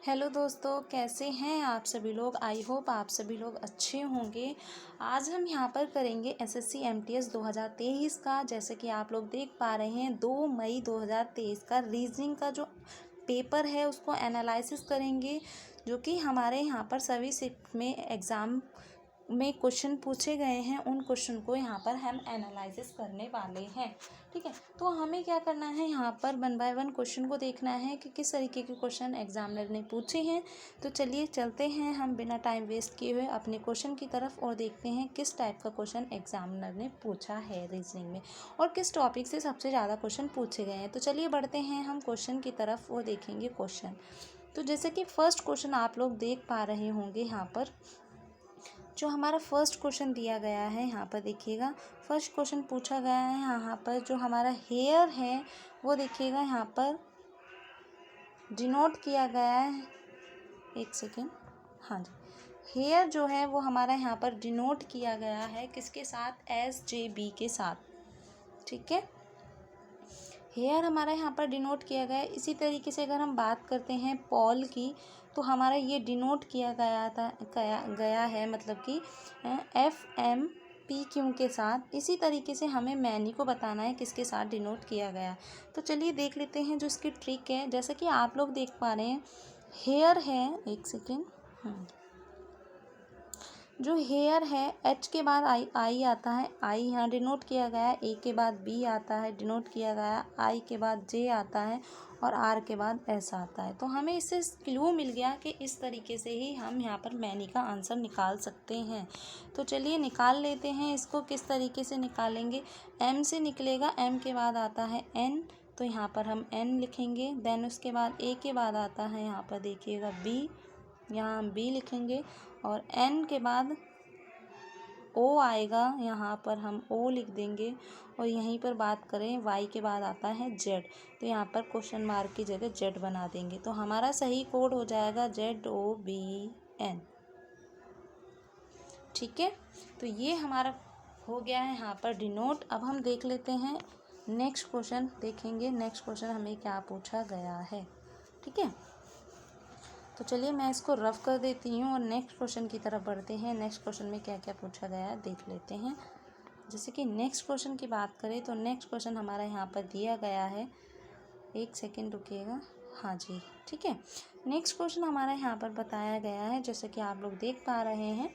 Hello दोस्तों, कैसे हैं आप सभी लोग। आई होप आप सभी लोग अच्छे होंगे। आज हम यहाँ पर करेंगे एसएससी एमटीएस 2023 का। जैसे कि आप लोग देख पा रहे हैं 2 मई 2023 का रीजनिंग का जो पेपर है उसको एनालिसिस करेंगे, जो कि हमारे यहाँ पर सभी शिफ्ट में एग्ज़ाम में क्वेश्चन पूछे गए हैं। उन क्वेश्चन को यहाँ पर हम एनालिसिस करने वाले हैं। ठीक है, तो हमें क्या करना है, यहाँ पर 1 बाय 1 क्वेश्चन को देखना है कि किस तरीके के क्वेश्चन एग्जामिनर ने पूछे हैं। तो चलिए चलते हैं हम बिना टाइम वेस्ट किए हुए अपने क्वेश्चन की तरफ और देखते हैं किस टाइप का क्वेश्चन एग्जामिनर ने पूछा है रीजनिंग में और किस टॉपिक से सबसे ज़्यादा क्वेश्चन पूछे गए हैं। तो चलिए बढ़ते हैं हम क्वेश्चन की तरफ और देखेंगे क्वेश्चन। तो जैसे कि फर्स्ट क्वेश्चन आप लोग देख पा रहे होंगे, यहाँ पर जो हमारा फर्स्ट क्वेश्चन दिया गया है, यहाँ पर देखिएगा फर्स्ट क्वेश्चन पूछा गया है। यहाँ पर जो हमारा हेयर है वो देखिएगा यहाँ पर डिनोट किया गया है। एक सेकेंड, हाँ जी, हेयर जो है वो हमारा यहाँ पर डिनोट किया गया है किसके साथ, SJB के साथ। ठीक है, हेयर हमारा यहाँ पर डिनोट किया गया है। इसी तरीके से अगर हम बात करते हैं पॉल की, तो हमारा ये डिनोट किया गया है मतलब कि FMPQ के साथ। इसी तरीके से हमें मैनी को बताना है किसके साथ डिनोट किया गया। तो चलिए देख लेते हैं जो इसकी ट्रिक है। जैसे कि आप लोग देख पा रहे हैं हेयर है, एक सेकेंड, जो हेयर है H के बाद आई आता है, आई यहाँ डिनोट किया गया है। A के बाद B आता है, डिनोट किया गया है। I के बाद J आता है और R के बाद S आता है। तो हमें इससे क्लू मिल गया कि इस तरीके से ही हम यहाँ पर मैनी का आंसर निकाल सकते हैं। तो चलिए निकाल लेते हैं इसको। किस तरीके से निकालेंगे, M से निकलेगा, M के बाद आता है N, तो यहाँ पर हम N लिखेंगे। देन उसके बाद A के बाद आता है यहाँ पर देखिएगा B, यहाँ हम B लिखेंगे और N के बाद O आएगा, यहाँ पर हम O लिख देंगे। और यहीं पर बात करें Y के बाद आता है Z, तो यहाँ पर क्वेश्चन मार्क की जगह Z बना देंगे। तो हमारा सही कोड हो जाएगा ZOBN। ठीक है, तो ये हमारा हो गया है यहाँ पर डिनोट। अब हम देख लेते हैं नेक्स्ट क्वेश्चन, देखेंगे नेक्स्ट क्वेश्चन हमें क्या पूछा गया है। ठीक है, तो चलिए मैं इसको रफ कर देती हूँ और नेक्स्ट क्वेश्चन की तरफ बढ़ते हैं। नेक्स्ट क्वेश्चन में क्या क्या पूछा गया है देख लेते हैं। जैसे कि नेक्स्ट क्वेश्चन की बात करें तो नेक्स्ट क्वेश्चन हमारा यहाँ पर दिया गया है, एक सेकेंड रुकिएगा, हाँ जी, ठीक है। नेक्स्ट क्वेश्चन हमारा यहाँ पर बताया गया है, जैसे कि आप लोग देख पा रहे हैं।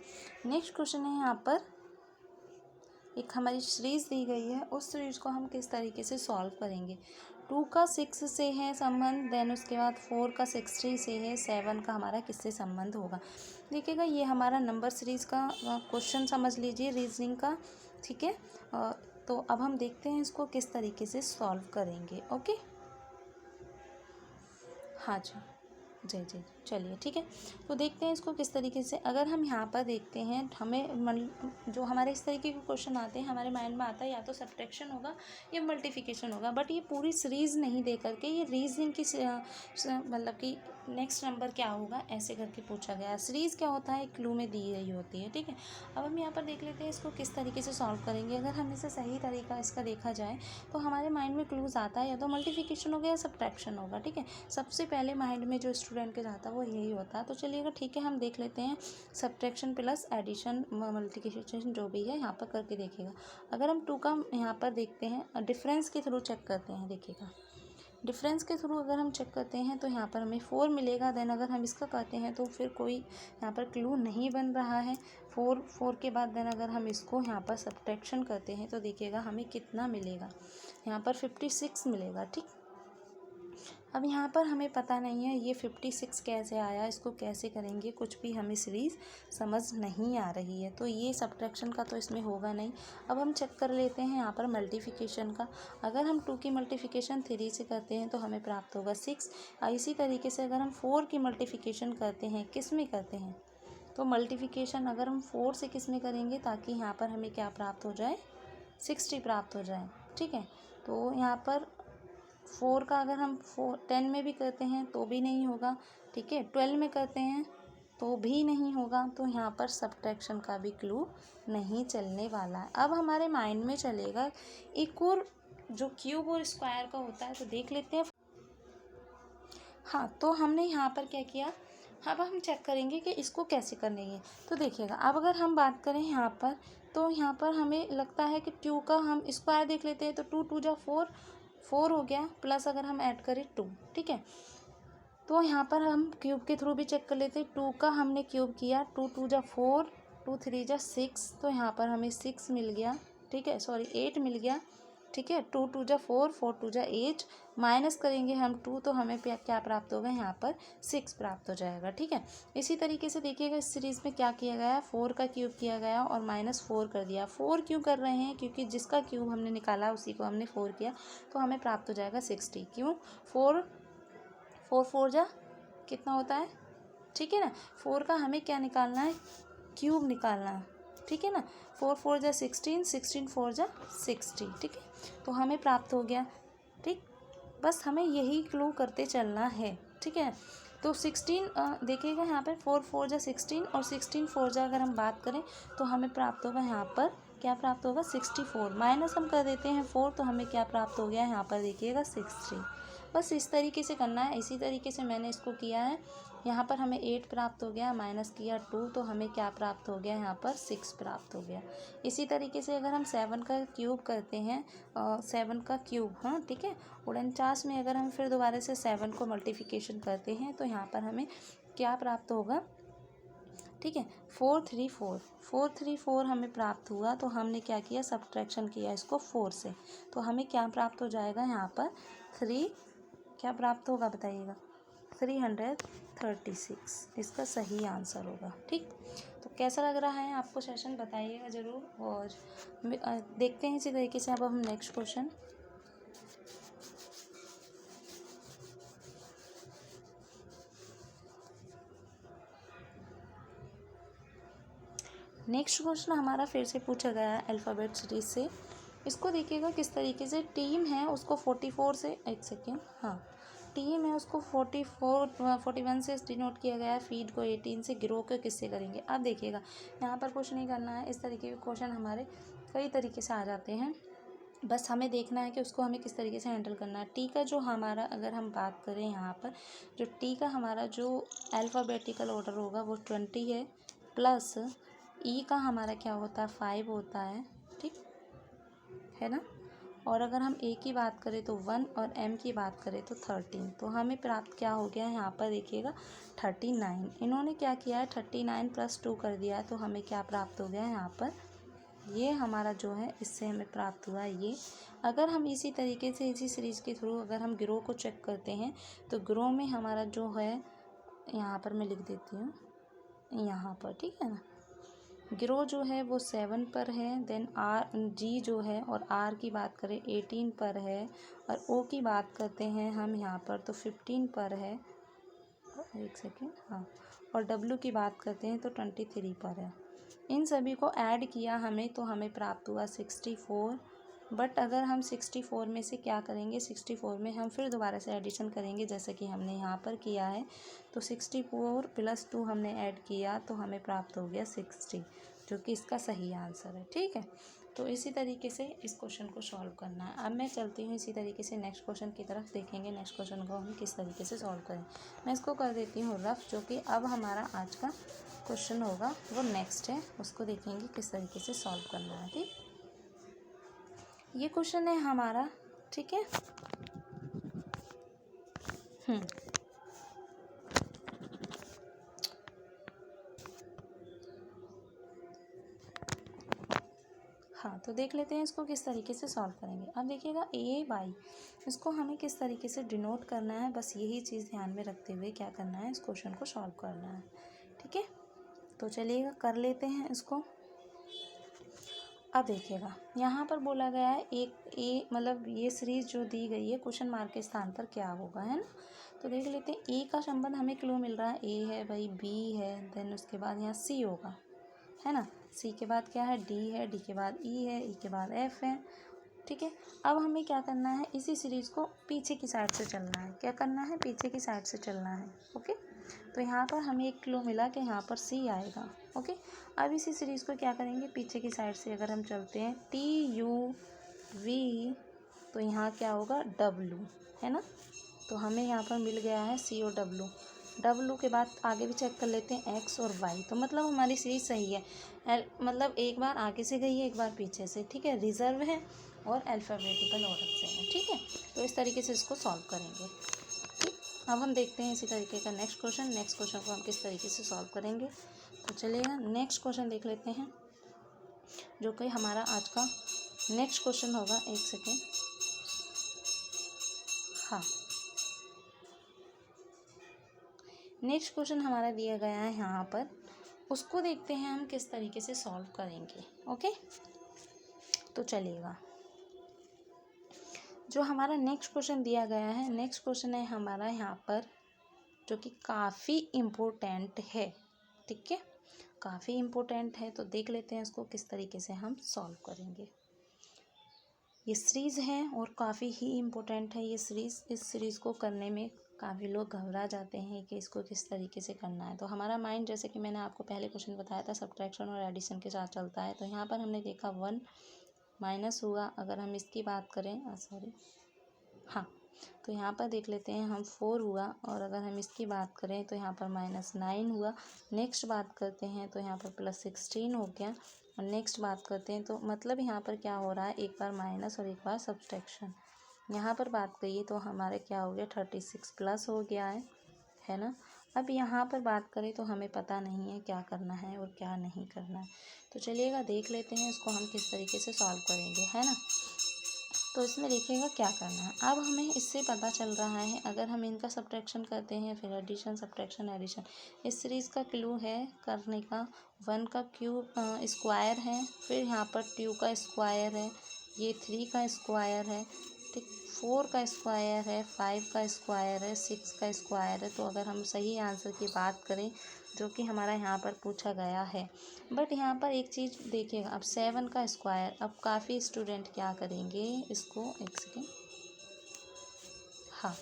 नेक्स्ट क्वेश्चन है यहाँ पर एक हमारी सीरीज़ दी गई है, उस सीरीज़ को हम किस तरीके से सॉल्व करेंगे। 2 का 6 से है संबंध, देन उसके बाद 4 का 60 से है, 7 का हमारा किससे संबंध होगा। देखिएगा ये हमारा नंबर सीरीज़ का क्वेश्चन समझ लीजिए रीजनिंग का। ठीक है, तो अब हम देखते हैं इसको किस तरीके से सॉल्व करेंगे। ओके, हाँ जी, जी जी, चलिए ठीक है, तो देखते हैं इसको किस तरीके से। अगर हम यहाँ पर देखते हैं, हमें जो हमारे इस तरीके के क्वेश्चन आते हैं हमारे माइंड में आता है या तो सब्ट्रैक्शन होगा या मल्टीप्लिकेशन होगा, बट ये पूरी सीरीज़ नहीं दे करके ये रीजनिंग की मतलब कि नेक्स्ट नंबर क्या होगा ऐसे करके पूछा गया। सीरीज़ क्या होता है, क्लू में दी गई होती है। ठीक है, अब हम यहाँ पर देख लेते हैं इसको किस तरीके से सॉल्व करेंगे। अगर हम इसे सही तरीका इसका देखा जाए तो हमारे माइंड में क्लूज आता है या तो मल्टीप्लिकेशन होगा या सब्ट्रैक्शन होगा। ठीक है, सबसे पहले माइंड में जो स्टूडेंट के जाता है वो यही होता है। तो चलिएगा ठीक है, हम देख लेते हैं सब्ट्रैक्शन प्लस एडिशन मल्टीप्लिकेशन जो भी है यहाँ पर करके देखिएगा। अगर हम 2 का यहाँ पर देखते हैं डिफरेंस के थ्रू चेक करते हैं, देखिएगा डिफरेंस के थ्रू अगर हम चेक करते हैं तो यहाँ पर हमें 4 मिलेगा। देन अगर हम इसका करते हैं तो फिर कोई यहाँ पर क्लू नहीं बन रहा है। 4 के बाद देन अगर हम इसको यहाँ पर सब्ट्रैक्शन करते हैं तो देखिएगा हमें कितना मिलेगा, यहाँ पर 56 मिलेगा। ठीक, अब यहाँ पर हमें पता नहीं है ये 56 कैसे आया, इसको कैसे करेंगे, कुछ भी हमें सीरीज़ समझ नहीं आ रही है। तो ये सब्ट्रैक्शन का तो इसमें होगा नहीं। अब हम चेक कर लेते हैं यहाँ पर मल्टीप्लिकेशन का। अगर हम 2 की मल्टीप्लिकेशन 3 से करते हैं तो हमें प्राप्त होगा 6। इसी तरीके से अगर हम 4 की मल्टीप्लिकेशन करते हैं, किस में करते हैं, तो मल्टीप्लिकेशन अगर हम 4 से किस में करेंगे ताकि यहाँ पर हमें क्या प्राप्त हो जाए, 60 प्राप्त हो जाए। ठीक है, तो यहाँ पर 4 का अगर हम 10 में भी करते हैं तो भी नहीं होगा। ठीक है, 12 में करते हैं तो भी नहीं होगा। तो यहाँ पर सब्ट्रैक्शन का भी क्लू नहीं चलने वाला है। अब हमारे माइंड में चलेगा एक और जो क्यूब और स्क्वायर का होता है, तो देख लेते हैं। हाँ, तो हमने यहाँ पर क्या किया, अब हम चेक करेंगे कि इसको कैसे करनी है। तो देखिएगा, अब अगर हम बात करें यहाँ पर, तो यहाँ पर हमें लगता है कि 2 का हम स्क्वायर देख लेते हैं। तो 2 2 जा 4, 4 हो गया, प्लस अगर हम ऐड करें 2, ठीक है। तो यहाँ पर हम क्यूब के थ्रू भी चेक कर लेते हैं। 2 का हमने क्यूब किया, 2 2 जा 4, 2 3 जा 6, तो यहाँ पर हमें 6 मिल गया, ठीक है, सॉरी 8 मिल गया, ठीक है। 2 2 जा 4, 4 2 जा 8, माइनस करेंगे हम 2, तो हमें क्या प्राप्त होगा, यहाँ पर 6 प्राप्त हो जाएगा, ठीक है। इसी तरीके से देखिएगा, इस सीरीज़ में क्या किया गया है, 4 का क्यूब किया गया और -4 कर दिया। 4 क्यों कर रहे हैं, क्योंकि जिसका क्यूब हमने निकाला उसी को हमने 4 किया, तो हमें प्राप्त हो जाएगा 60। क्यों, 4 4 4 जा कितना होता है, ठीक है ना। 4 का हमें क्या निकालना है, क्यूब निकालना है, ठीक है ना। 4 4 जा 16, 16 4 जा 60, ठीक है। तो हमें प्राप्त हो गया, ठीक। बस हमें यही क्लू करते चलना है, ठीक है। तो 16 देखिएगा यहाँ पर 4 4 जा 16 और 16 4 जा अगर हम बात करें तो हमें प्राप्त होगा, यहाँ पर क्या प्राप्त होगा, 64। माइनस हम कर देते हैं 4, तो हमें क्या प्राप्त हो गया, यहाँ पर देखिएगा 63। बस इस तरीके से करना है। इसी तरीके से मैंने इसको किया है। यहाँ पर हमें 8 प्राप्त हो गया, माइनस किया 2, तो हमें क्या प्राप्त हो गया, यहाँ पर 6 प्राप्त हो गया। इसी तरीके से अगर हम 7 का क्यूब करते हैं, 7 का क्यूब, हाँ ठीक है, 49 में अगर हम फिर दोबारा से 7 को मल्टीप्लिकेशन करते हैं तो यहाँ पर हमें क्या प्राप्त होगा, ठीक है, 434, 434 हमें प्राप्त हुआ। तो हमने क्या किया, सब्ट्रैक्शन किया इसको 4 से, तो हमें क्या प्राप्त हो जाएगा, यहाँ पर 3 क्या प्राप्त होगा बताइएगा, 336 इसका सही आंसर होगा, ठीक। तो कैसा लग रहा है आपको सेशन, बताइएगा ज़रूर। और देखते हैं इसी तरीके से अब हम नेक्स्ट क्वेश्चन। नेक्स्ट क्वेश्चन हमारा फिर से पूछा गया है अल्फ़ाबेट सीरीज से। इसको देखिएगा किस तरीके से, टीम है उसको 44 से, एक सेकेंड, हाँ टीम है उसको 41 से डिनोट किया गया है, फीड को 18 से, ग्रो के किससे करेंगे। अब देखिएगा यहाँ पर कुछ नहीं करना है, इस तरीके के क्वेश्चन हमारे कई तरीके से आ जाते हैं, बस हमें देखना है कि उसको हमें किस तरीके से हैंडल करना है। टी का जो हमारा, अगर हम बात करें यहाँ पर, जो टी का हमारा जो अल्फ़ाबेटिकल ऑर्डर होगा वो 20 है, प्लस ई का हमारा क्या होता है, 5 होता है, ठीक है ना। और अगर हम ए की बात करें तो 1 और एम की बात करें तो 13, तो हमें प्राप्त क्या हो गया है, यहाँ पर देखिएगा 39। इन्होंने क्या किया है, 39 + 2 कर दिया है, तो हमें क्या प्राप्त हो गया है, यहाँ पर ये हमारा जो है इससे हमें प्राप्त हुआ है ये। अगर हम इसी तरीके से इसी सीरीज़ के थ्रू अगर हम ग्रो को चेक करते हैं तो ग्रो में हमारा जो है, यहाँ पर मैं लिख देती हूँ यहाँ पर, ठीक है ना। ग्रो जो है वो 7 पर है, देन जी जो है और आर की बात करें 18 पर है, और ओ की बात करते हैं हम यहाँ पर तो 15 पर है, एक सेकेंड, हाँ, और डब्ल्यू की बात करते हैं तो 23 पर है। इन सभी को ऐड किया हमें तो हमें प्राप्त हुआ 64। बट अगर हम 64 में से क्या करेंगे, 64 में हम फिर दोबारा से एडिशन करेंगे जैसे कि हमने यहाँ पर किया है। तो 64 + 2 हमने ऐड किया तो हमें प्राप्त हो गया 60, जो कि इसका सही आंसर है, ठीक है। तो इसी तरीके से इस क्वेश्चन को सॉल्व करना है। अब मैं चलती हूँ इसी तरीके से नेक्स्ट क्वेश्चन की तरफ, देखेंगे नेक्स्ट क्वेश्चन को हम किस तरीके से सॉल्व करें। मैं इसको कर देती हूँ रफ, जो कि अब हमारा आज का क्वेश्चन होगा वो नेक्स्ट है, उसको देखेंगे किस तरीके से सॉल्व करना है, ठीक। ये क्वेश्चन है हमारा, ठीक है। हाँ, तो देख लेते हैं इसको किस तरीके से सॉल्व करेंगे। अब देखिएगा AY, इसको हमें किस तरीके से डिनोट करना है, बस यही चीज़ ध्यान में रखते हुए क्या करना है, इस क्वेश्चन को सॉल्व करना है, ठीक है। तो चलिएगा कर लेते हैं इसको। अब देखिएगा यहाँ पर बोला गया है एक मतलब ये सीरीज़ जो दी गई है क्वेश्चन मार्क के स्थान पर क्या होगा, है ना। तो देख लेते हैं, ए का संबंध हमें क्लू मिल रहा है, ए है भाई, बी है, देन उसके बाद यहाँ सी होगा, है ना। सी के बाद क्या है, डी है, डी के बाद ई है, ई के बाद एफ है, ठीक है। अब हमें क्या करना है, इसी सीरीज़ को पीछे की साइड से चलना है। क्या करना है, पीछे की साइड से चलना है, ओके। तो यहाँ पर हमें एक क्लू मिला कि यहाँ पर सी आएगा, ओके। अब इसी सीरीज़ को क्या करेंगे, पीछे की साइड से अगर हम चलते हैं TUV, तो यहाँ क्या होगा, W, है ना। तो हमें यहाँ पर मिल गया है COW। डब्लू के बाद आगे भी चेक कर लेते हैं एक्स और वाई। तो मतलब हमारी सीरीज सही है। मतलब एक बार आगे से गई है, एक बार पीछे से, ठीक है, रिजर्व है और अल्फ़ाबेटिकल ऑर्डर से है, ठीक है। तो इस तरीके से इसको सॉल्व करेंगे, ठीक। अब हम देखते हैं इसी तरीके का नेक्स्ट क्वेश्चन को हम किस तरीके से सॉल्व करेंगे। तो चलिएगा नेक्स्ट क्वेश्चन देख लेते हैं, जो कि हमारा आज का नेक्स्ट क्वेश्चन होगा। एक सेकेंड, हाँ, नेक्स्ट क्वेश्चन हमारा दिया गया है यहाँ पर, उसको देखते हैं हम किस तरीके से सॉल्व करेंगे। ओके, तो चलिएगा, जो हमारा नेक्स्ट क्वेश्चन दिया गया है, नेक्स्ट क्वेश्चन है हमारा यहाँ पर, जो कि काफ़ी इम्पोर्टेंट है, ठीक है, काफ़ी इम्पोर्टेंट है। तो देख लेते हैं इसको किस तरीके से हम सॉल्व करेंगे। ये सीरीज़ है और काफ़ी ही इम्पोर्टेंट है ये सीरीज़। इस सीरीज़ को करने में काफ़ी लोग घबरा जाते हैं कि इसको किस तरीके से करना है। तो हमारा माइंड, जैसे कि मैंने आपको पहले क्वेश्चन बताया था, सब्ट्रैक्शन और एडिशन के साथ चलता है। तो यहाँ पर हमने देखा 1 माइनस हुआ, अगर हम इसकी बात करें, हाँ, तो यहाँ पर देख लेते हैं हम 4 हुआ, और अगर हम इसकी बात करें तो यहाँ पर -9 हुआ। नेक्स्ट बात करते हैं तो यहाँ पर +16 हो गया, और नेक्स्ट बात करते हैं तो मतलब यहाँ पर क्या हो रहा है, एक बार माइनस और एक बार सब्सट्रैक्शन। यहाँ पर बात करिए तो हमारे क्या हो गया, 36 प्लस हो गया है ना। अब यहाँ पर बात करें तो हमें पता नहीं है क्या करना है और क्या नहीं करना है। तो चलिएगा देख लेते हैं इसको हम किस तरीके से सॉल्व करेंगे, है ना। तो इसमें देखिएगा क्या करना है। अब हमें इससे पता चल रहा है, अगर हम इनका सब्ट्रैक्शन करते हैं, फिर एडिशन, सब्ट्रैक्शन, एडिशन, इस सीरीज़ का क्लू है करने का। 1 का क्यूब स्क्वायर है, फिर यहाँ पर 2 का स्क्वायर है, ये 3 का स्क्वायर है, ठीक, 4 का स्क्वायर है, 5 का स्क्वायर है, 6 का स्क्वायर है। तो अगर हम सही आंसर की बात करें, जो कि हमारा यहाँ पर पूछा गया है, बट यहाँ पर एक चीज़ देखिएगा, अब 7 का स्क्वायर, अब काफ़ी स्टूडेंट क्या करेंगे इसको, एक सेकेंड, हाँ,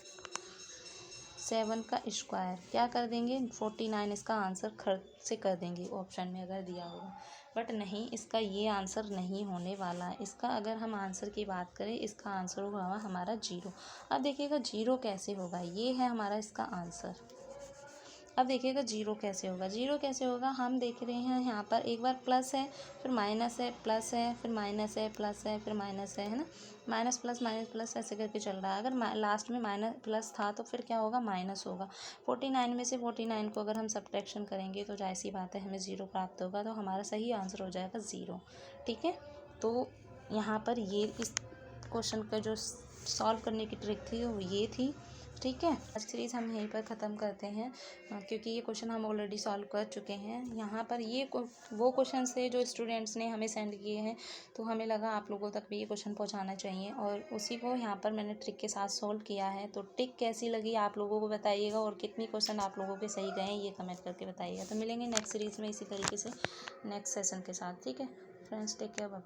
7 का स्क्वायर क्या कर देंगे, 49 इसका आंसर खर्च से कर देंगे, ऑप्शन में अगर दिया होगा। बट नहीं, इसका ये आंसर नहीं होने वाला है। इसका अगर हम आंसर की बात करें, इसका आंसर होगा हमारा 0। अब देखिएगा 0 कैसे होगा, ये है हमारा इसका आंसर। अब देखिएगा 0 कैसे होगा, 0 कैसे होगा, हम देख रहे हैं यहाँ पर एक बार प्लस है, फिर माइनस है, प्लस है, फिर माइनस है, प्लस है, फिर माइनस है ना, माइनस प्लस ऐसे करके चल रहा है। अगर लास्ट में माइनस प्लस था तो फिर क्या होगा, माइनस होगा। 49 में से 49 को अगर हम सब्ट्रैक्शन करेंगे तो जाहिर सी बात है हमें 0 प्राप्त होगा। तो हमारा सही आंसर हो जाएगा 0, ठीक है। तो यहाँ पर ये इस क्वेश्चन का जो सॉल्व करने की ट्रिक थी वो ये थी, ठीक है। आज सीरीज़ हम यहीं पर ख़त्म करते हैं, क्योंकि ये क्वेश्चन हम ऑलरेडी सॉल्व कर चुके हैं। यहाँ पर ये वो क्वेश्चन थे जो स्टूडेंट्स ने हमें सेंड किए हैं, तो हमें लगा आप लोगों तक भी ये क्वेश्चन पहुँचाना चाहिए, और उसी को यहाँ पर मैंने ट्रिक के साथ सॉल्व किया है। तो ट्रिक कैसी लगी आप लोगों को बताइएगा, और कितनी क्वेश्चन आप लोगों के सही गए ये कमेंट करके बताइएगा। तो मिलेंगे नेक्स्ट सीरीज़ में इसी तरीके से नेक्स्ट सेशन के साथ, ठीक है friends, take care, bye bye.